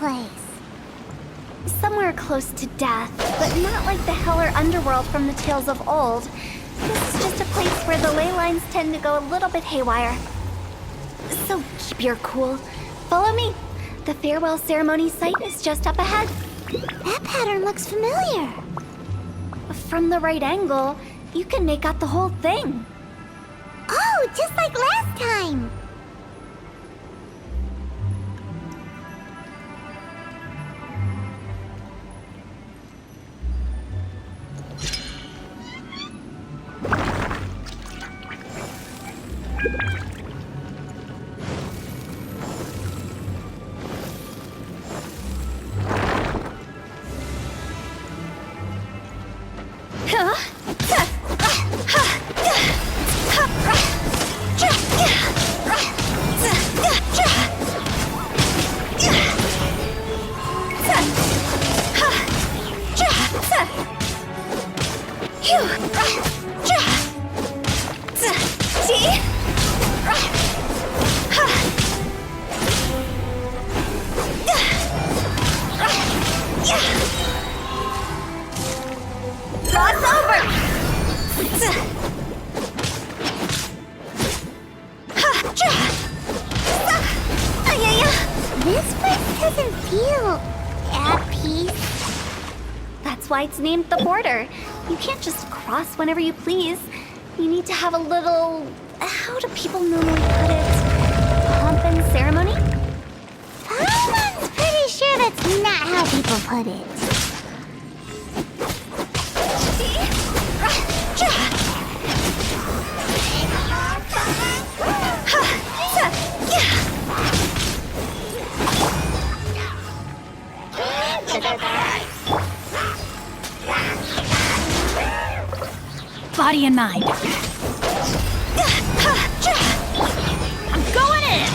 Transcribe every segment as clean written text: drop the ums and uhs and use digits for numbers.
place? Somewhere close to death, but not like the hell or underworld from the tales of old. This is just a place where the ley lines tend to go a little bit haywire. So keep your cool. Follow me. The farewell ceremony site is just up ahead. That pattern looks familiar. From the right angle, you can make out the whole thing. Oh, just like last time. This place doesn't feel at peace. That's why it's named the border. You can't just cross whenever you please. You need to have a little... how do people normally put it? Pomp and ceremony? Paimon's pretty sure that's not how people put it. Body and mind. I'm going in!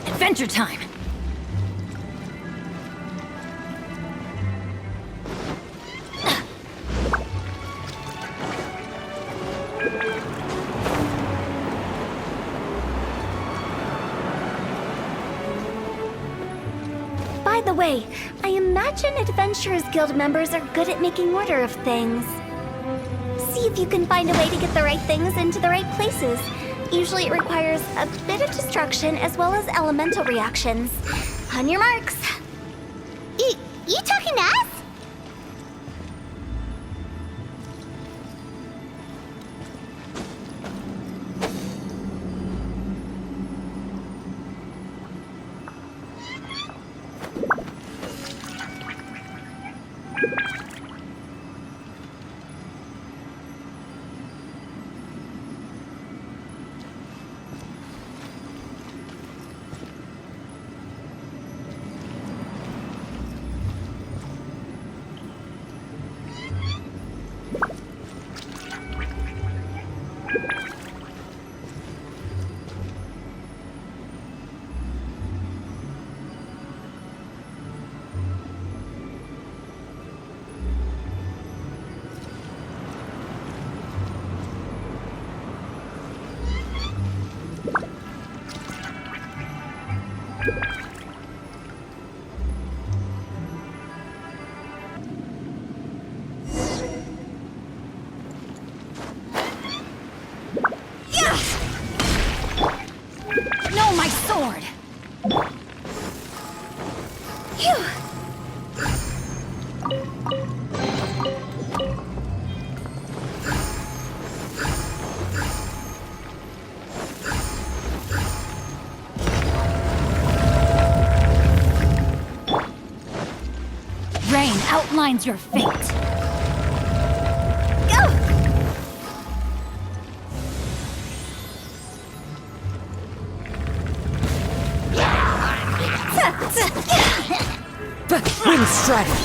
Adventure time! By the way, I imagine Adventurers Guild members are good at making order of things. See if you can find a way to get the right things into the right places. Usually it requires a bit of destruction as well as elemental reactions. On your marks. You talking to us? No, my sword! Phew. Rain outlines your fate. Go! Wind Strider!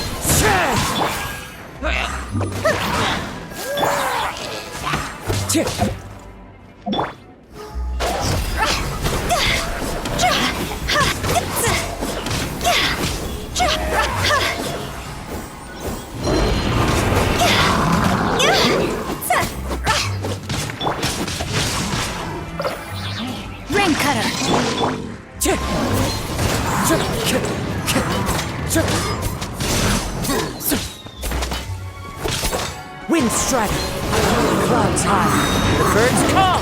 Rain Cutter! Wind Strider! Clouds high, the birds call!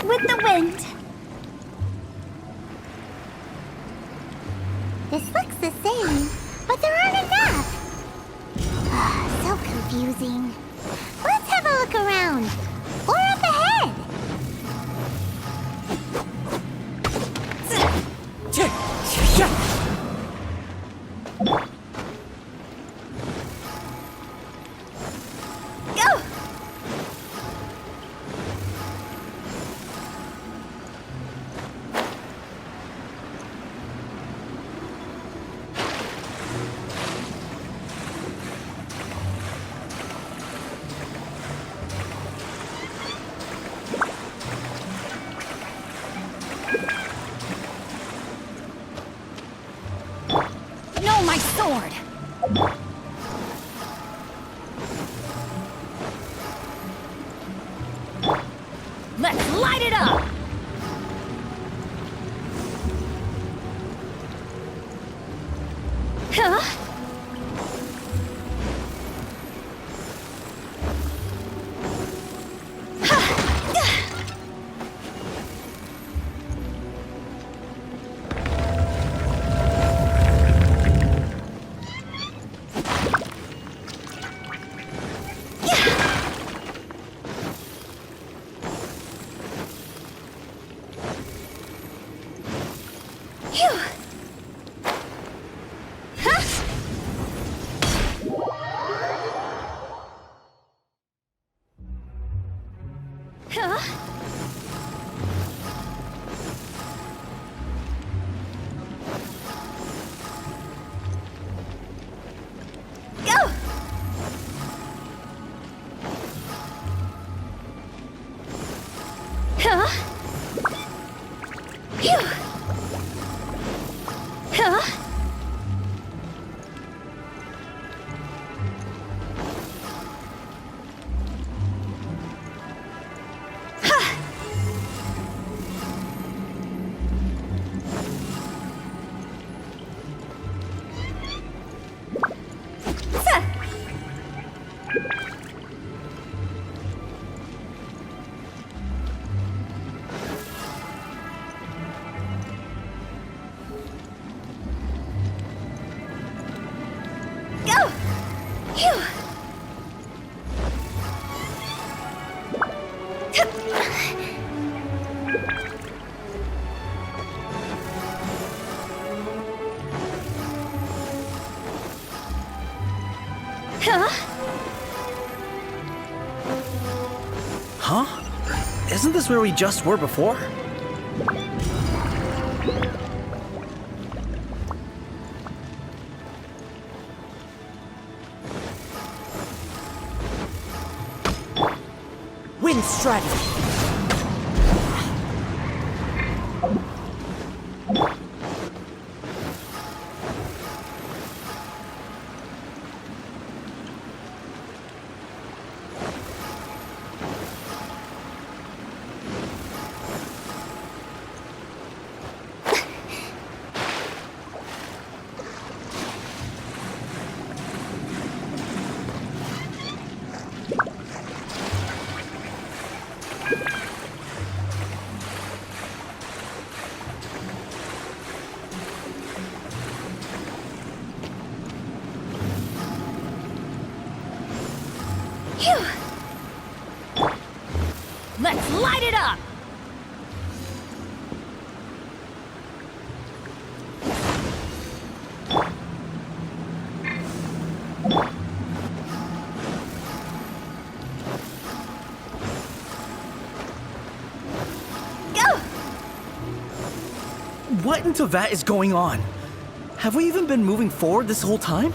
With the wind. This looks the same, but there aren't enough. So confusing. Let's have a look around. Or up ahead. Go! No, my sword! Let's light it up! Huh? Phew. Huh? Huh? Go! Huh? Phew. Huh? Ha! Sa! Go! Phew! Huh? Huh? Isn't this where we just were before? Wind Strider! it up! What in Tevat is going on? Have we even been moving forward this whole time?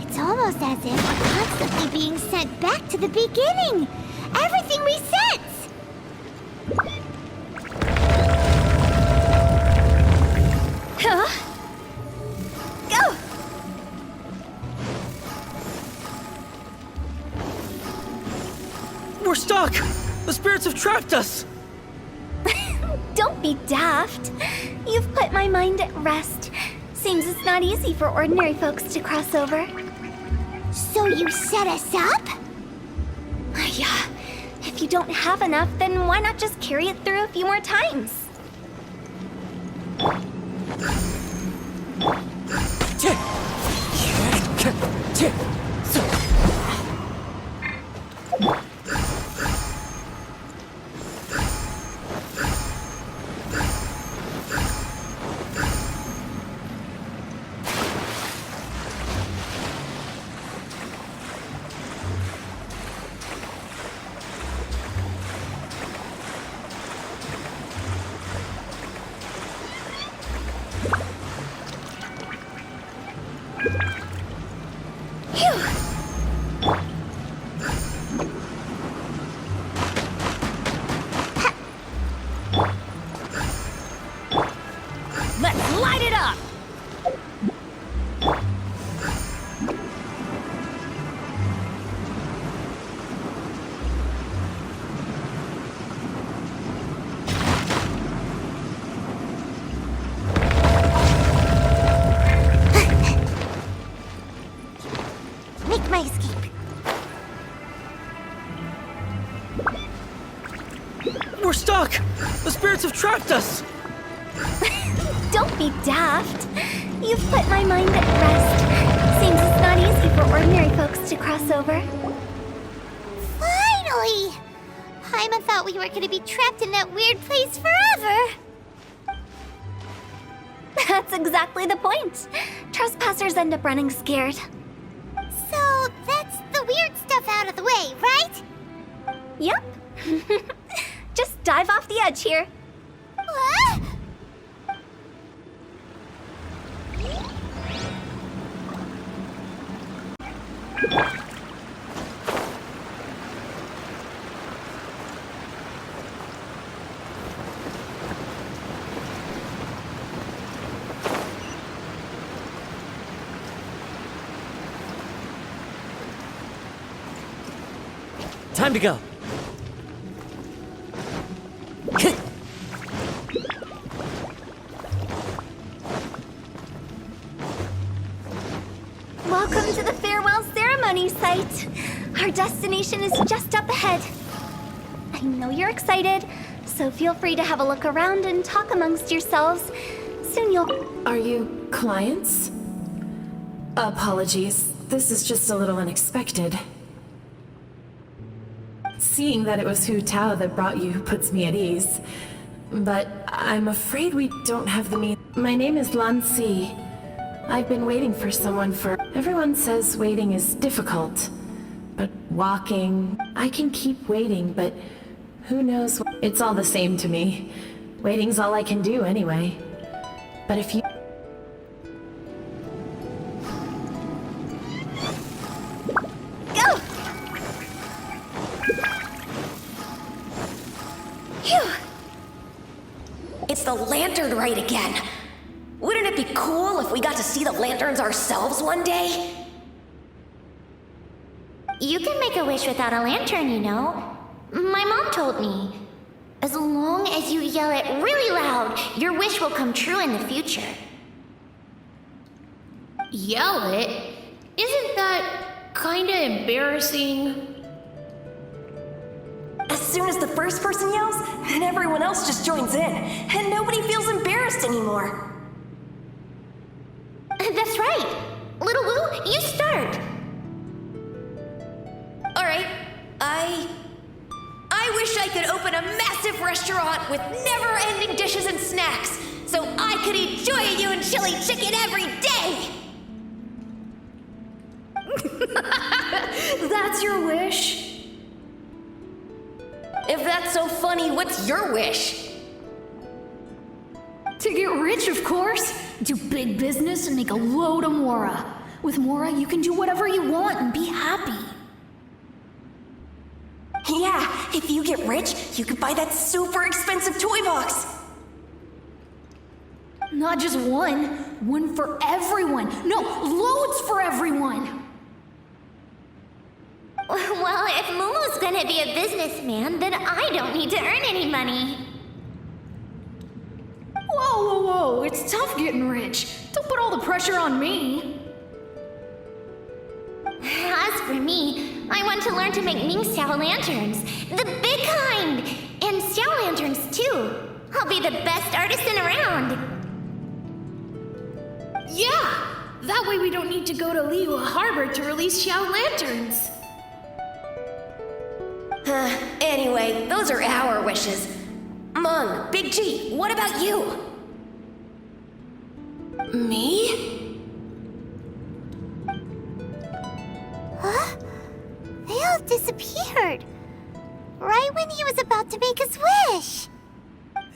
It's almost as if we're constantly being sent back to the beginning. Everything resets. Huh? Go! We're stuck! The spirits have trapped us! Don't be daft. You've put my mind at rest. Seems it's not easy for ordinary folks to cross over. So you set us up? Yeah. If you don't have enough, then why not just carry it through a few more times? Let's light it up! Make my escape. We're stuck! The spirits have trapped us! Don't be daft. You've put my mind at rest. Seems it's not easy for ordinary folks to cross over. Finally! Paimon thought we were going to be trapped in that weird place forever. That's exactly the point. Trespassers end up running scared. So that's the weird stuff out of the way, right? Yep. Just dive off the edge here. What? Time to go. Welcome to the farewell ceremony site. Our destination is just up ahead. I know you're excited, so feel free to have a look around and talk amongst yourselves. Soon you'll... Are you clients? Apologies. This is just a little unexpected. Seeing that it was Hu Tao that brought you puts me at ease. But I'm afraid we don't have the means. My name is Lan Si. I've been waiting for someone for... Everyone says waiting is difficult. But walking... I can keep waiting, but who knows... It's all the same to me. Waiting's all I can do anyway. But if you... Go! Phew! It's the lantern rite again. Wouldn't it be cool if we got to see the lanterns ourselves one day? You can make a wish without a lantern, you know. My mom told me. As long as you yell it really loud, your wish will come true in the future. Yell it? Isn't that kinda embarrassing? As soon as the first person yells, and everyone else just joins in, and nobody feels embarrassed anymore. That's right. Little Wu, you start. Alright, I wish I could open a chef restaurant with never-ending dishes and snacks, so I could enjoy you and chili chicken every day! That's your wish? If that's so funny, what's your wish? To get rich, of course. Do big business and make a load of Mora. With Mora, you can do whatever you want and be happy. Yeah, if you get rich, you could buy that super expensive toy box. Not just one. One for everyone. No, loads for everyone. Well, if Momo's gonna be a businessman, then I don't need to earn any money. Whoa, whoa, whoa. It's tough getting rich. Don't put all the pressure on me. As for me, I want to learn to make Ming Xiao lanterns. The big kind! And Xiao lanterns, too. I'll be the best artisan around. Yeah! That way we don't need to go to Liyue Harbor to release Xiao lanterns. Anyway, those are our wishes. Mung, Big G, what about you? Me? Huh? They all disappeared. Right when he was about to make his wish.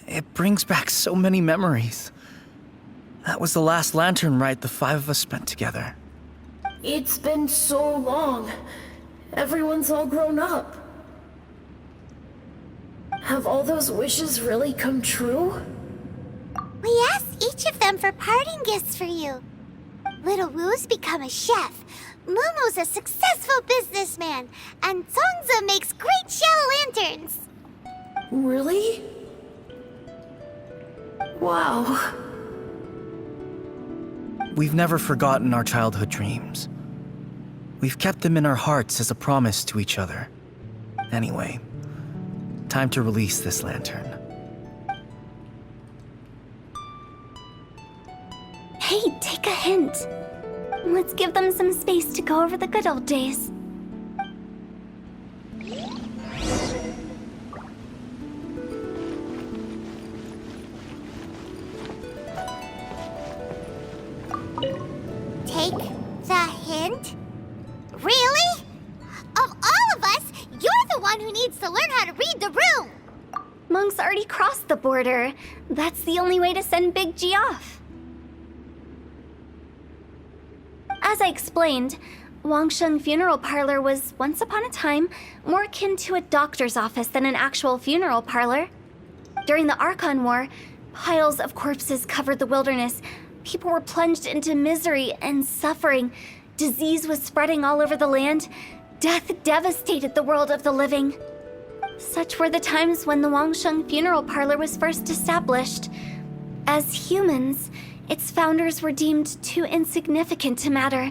It brings back so many memories. That was the last lantern ride the 5 of us spent together. It's been so long. Everyone's all grown up. Have all those wishes really come true? We asked each of them for parting gifts for you. Little Wu's become a chef. Momo's a successful businessman. And Zongza makes great Xiao lanterns. Really? Wow. We've never forgotten our childhood dreams. We've kept them in our hearts as a promise to each other. Anyway, time to release this lantern. Hey, take a hint. Let's give them some space to go over the good old days. Take the hint? Really? Of all of us, you're the one who needs to learn how to read the room. Monk's already crossed the border. That's the only way to send Big G off. As I explained, Wangsheng Funeral Parlor was, once upon a time, more akin to a doctor's office than an actual funeral parlor. During the Archon War, piles of corpses covered the wilderness. People were plunged into misery and suffering. Disease was spreading all over the land. Death devastated the world of the living. Such were the times when the Wangsheng Funeral Parlor was first established. As humans, its founders were deemed too insignificant to matter,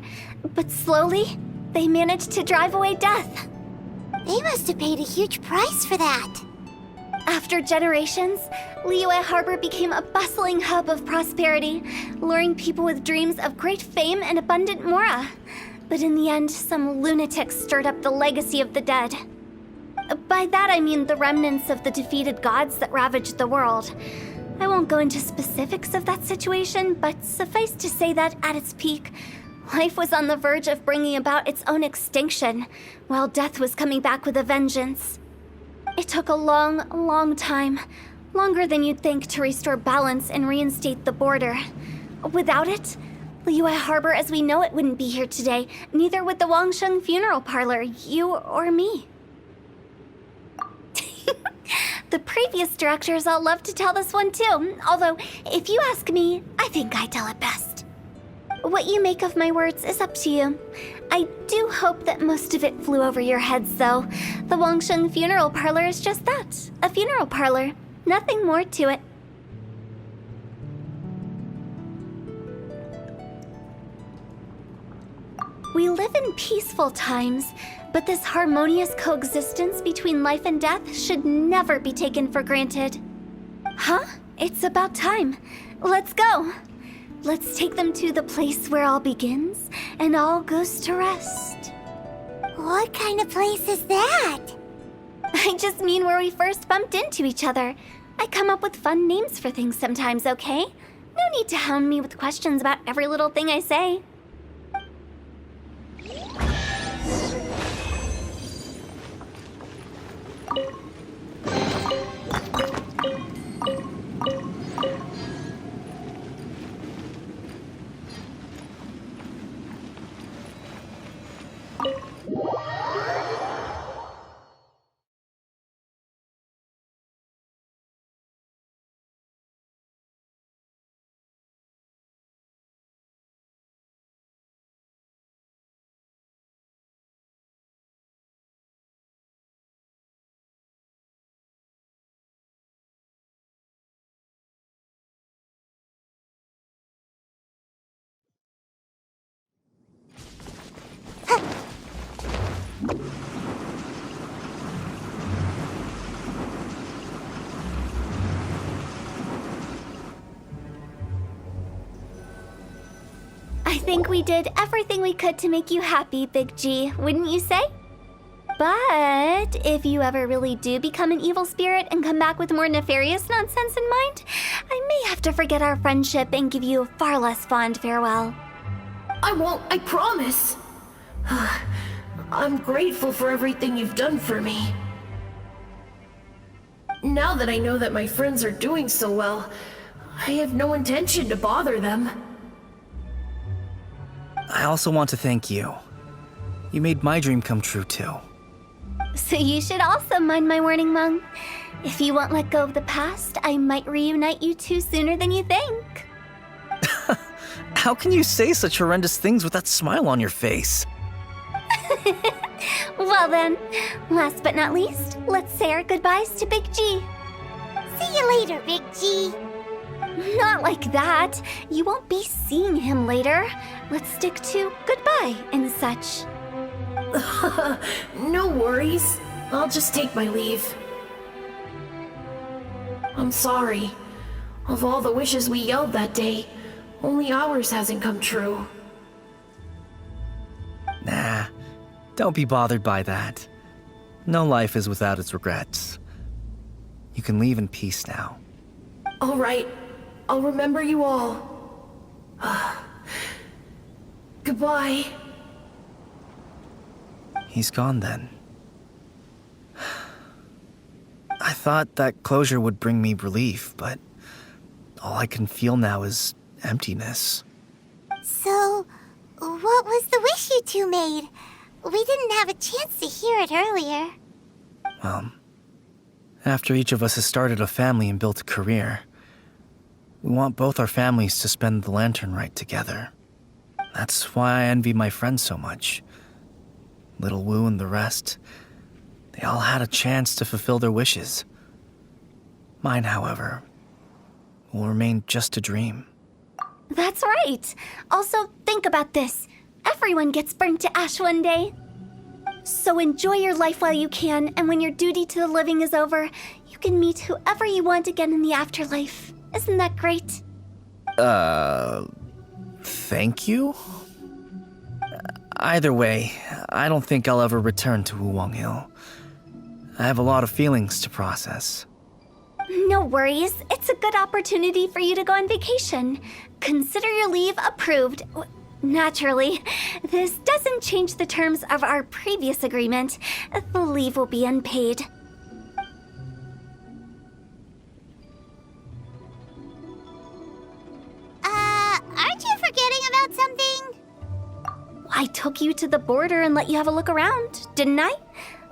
but slowly, they managed to drive away death. They must have paid a huge price for that. After generations, Liyue Harbor became a bustling hub of prosperity, luring people with dreams of great fame and abundant mora. But in the end, some lunatics stirred up the legacy of the dead. By that I mean the remnants of the defeated gods that ravaged the world. I won't go into specifics of that situation, but suffice to say that at its peak, life was on the verge of bringing about its own extinction, while death was coming back with a vengeance. It took a long, long time, longer than you'd think, to restore balance and reinstate the border. Without it, Liyue Harbor as we know it wouldn't be here today, neither would the Wangsheng Funeral Parlor, you or me. The previous directors all love to tell this one too, although, if you ask me, I think I tell it best. What you make of my words is up to you. I do hope that most of it flew over your heads, though. The Wangsheng Funeral Parlor is just that, a funeral parlor. Nothing more to it. We live in peaceful times, but this harmonious coexistence between life and death should never be taken for granted. Huh? It's about time. Let's go. Let's take them to the place where all begins and all goes to rest. What kind of place is that? I just mean where we first bumped into each other. I come up with fun names for things sometimes, okay? No need to hound me with questions about every little thing I say. I think we did everything we could to make you happy, Big G, wouldn't you say? But if you ever really do become an evil spirit and come back with more nefarious nonsense in mind, I may have to forget our friendship and give you a far less fond farewell. I won't, I promise. I'm grateful for everything you've done for me. Now that I know that my friends are doing so well, I have no intention to bother them. I also want to thank you. You made my dream come true, too. So you should also mind my warning, Mung. If you won't let go of the past, I might reunite you two sooner than you think. How can you say such horrendous things with that smile on your face? Well then, last but not least, let's say our goodbyes to Big G. See you later, Big G. Not like that. You won't be seeing him later. Let's stick to goodbye and such. No worries. I'll just take my leave. I'm sorry. Of all the wishes we yelled that day, only ours hasn't come true. Nah, don't be bothered by that. No life is without its regrets. You can leave in peace now. All right. I'll remember you all. Goodbye. He's gone then. I thought that closure would bring me relief, but all I can feel now is emptiness. So, what was the wish you two made? We didn't have a chance to hear it earlier. Well, after each of us has started a family and built a career, we want both our families to spend the Lantern Rite together. That's why I envy my friends so much. Little Wu and the rest, they all had a chance to fulfill their wishes. Mine, however, will remain just a dream. That's right. Also, think about this. Everyone gets burnt to ash one day. So enjoy your life while you can, and when your duty to the living is over, you can meet whoever you want again in the afterlife. Isn't that great? Thank you? Either way, I don't think I'll ever return to Wuwang Hill. I have a lot of feelings to process. No worries. It's a good opportunity for you to go on vacation. Consider your leave approved. Naturally, this doesn't change the terms of our previous agreement. The leave will be unpaid. Aren't you forgetting about something? I took you to the border and let you have a look around, didn't I?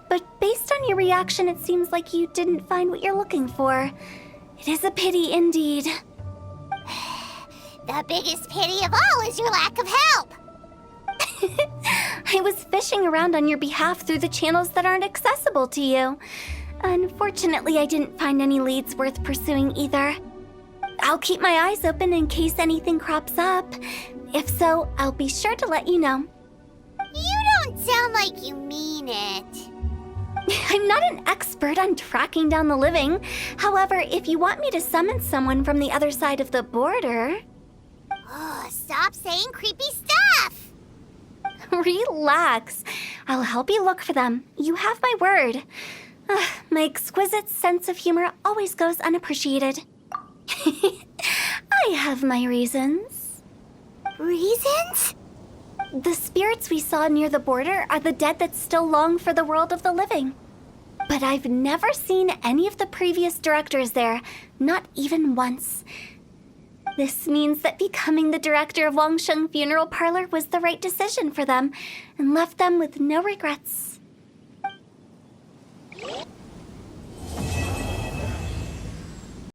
But based on your reaction, it seems like you didn't find what you're looking for. It is a pity indeed. The biggest pity of all is your lack of help. I was fishing around on your behalf through the channels that aren't accessible to you. Unfortunately, I didn't find any leads worth pursuing either. I'll keep my eyes open in case anything crops up. If so, I'll be sure to let you know. You don't sound like you mean it. I'm not an expert on tracking down the living. However, if you want me to summon someone from the other side of the border... Oh, stop saying creepy stuff! Relax. I'll help you look for them. You have my word. My exquisite sense of humor always goes unappreciated. I have my reasons. Reasons? The spirits we saw near the border are the dead that still long for the world of the living. But I've never seen any of the previous directors there, not even once. This means that becoming the director of Wangsheng Funeral Parlor was the right decision for them, and left them with no regrets.